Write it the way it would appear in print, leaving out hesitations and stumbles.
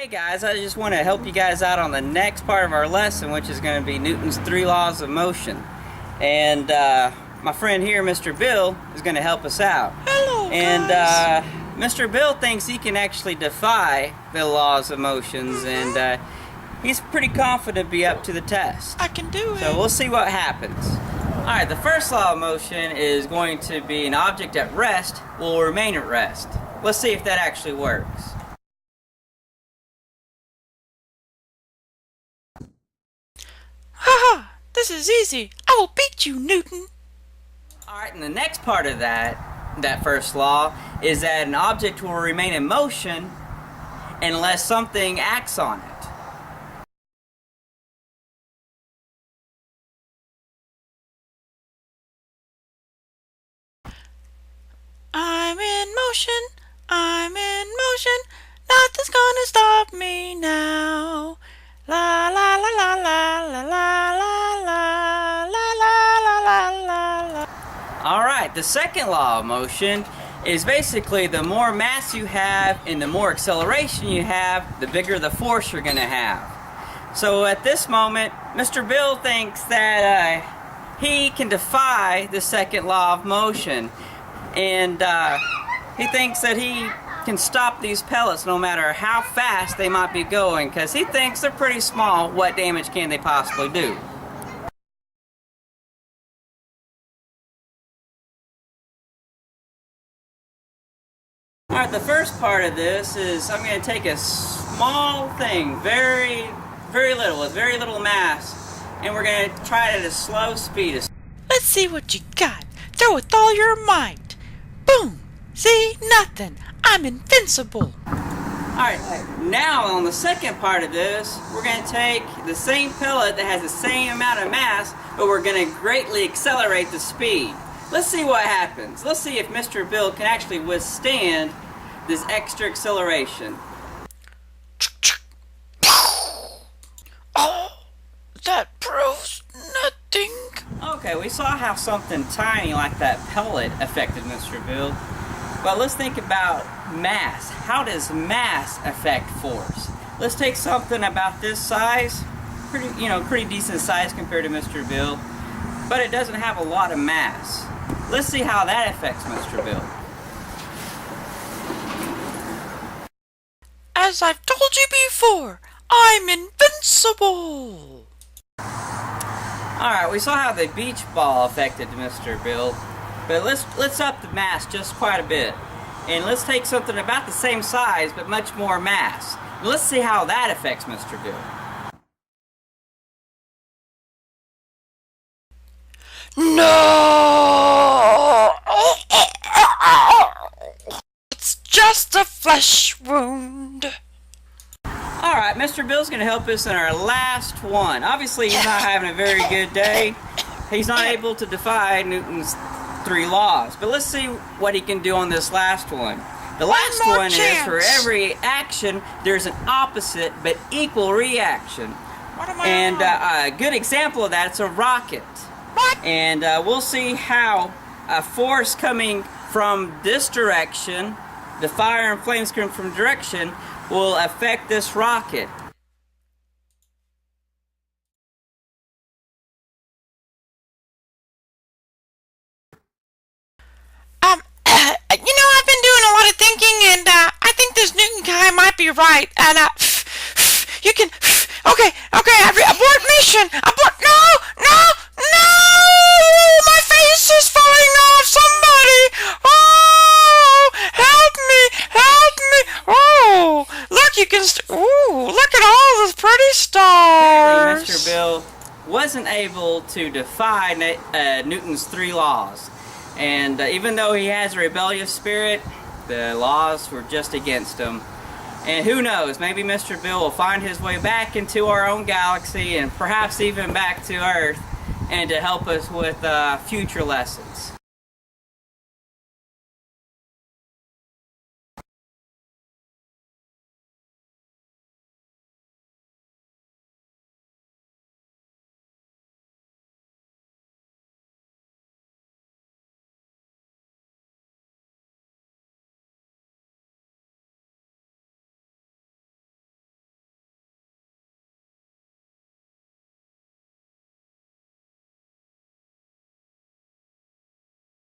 Hey guys, I just want to help you guys out on the next part of our lesson, which is going to be Newton's 3 laws of motion. And my friend here, Mr. Bill, is going to help us out. Hello, and guys. Mr. Bill thinks he can actually defy the laws of motions, and he's pretty confident to be up to the test. I can do it. So we'll see what happens. Alright, the first law of motion is going to be an object at rest will remain at rest. Let's see if that actually works. Haha, this is easy. I will beat you, Newton. Alright, and the next part of that first law is that an object will remain in motion unless something acts on it. I'm in motion. I'm in motion. Nothing's gonna stop me now. La la la la la la la la la la la la la. Alright, the second law of motion is basically the more mass you have and the more acceleration you have, the bigger the force you're going to have. So at this moment, Mr. Bill thinks that he can defy the second law of motion. And he thinks that he can stop these pellets no matter how fast they might be going, because he thinks they're pretty small. What damage can they possibly do? Alright, the first part of this is I'm going to take a small thing, very little, with very little mass, and we're going to try it at a slow speed. Let's see what you got. Throw with all your might. Boom! See? Nothing. I'm invincible. Alright, now on the second part of this, we're going to take the same pellet that has the same amount of mass, but we're going to greatly accelerate the speed. Let's see what happens. Let's see if Mr. Bill can actually withstand this extra acceleration. Oh, that proves nothing. Okay, we saw how something tiny like that pellet affected Mr. Bill. But let's think about mass. How does mass affect force? Let's take something about this size, pretty decent size compared to Mr. Bill, but it doesn't have a lot of mass. Let's see how that affects Mr. Bill. As I've told you before, I'm invincible. Alright, we saw how the beach ball affected Mr. Bill, but let's up the mass just quite a bit. And let's take something about the same size, but much more mass. Let's see how that affects Mr. Bill. No! It's just a flesh wound. Alright, Mr. Bill's going to help us in our last one. Obviously, he's not having a very good day. He's not able to defy Newton's 3 laws. But let's see what he can do on this last one. The last one is for every action, there's an opposite but equal reaction. And a good example of that is a rocket. What? And we'll see how a force coming from this direction, the fire and flames coming from direction, will affect this rocket. I've been doing a lot of thinking, and I think this Newton guy might be right. And you can, okay, abort mission. Abort. No! My face is falling off. Somebody! Oh, help me! Oh, look, you can. Look at all those pretty stars. Apparently, Mr. Bill wasn't able to defy Newton's 3 laws. And even though he has a rebellious spirit, the laws were just against him. And who knows, maybe Mr. Bill will find his way back into our own galaxy and perhaps even back to Earth, and to help us with future lessons.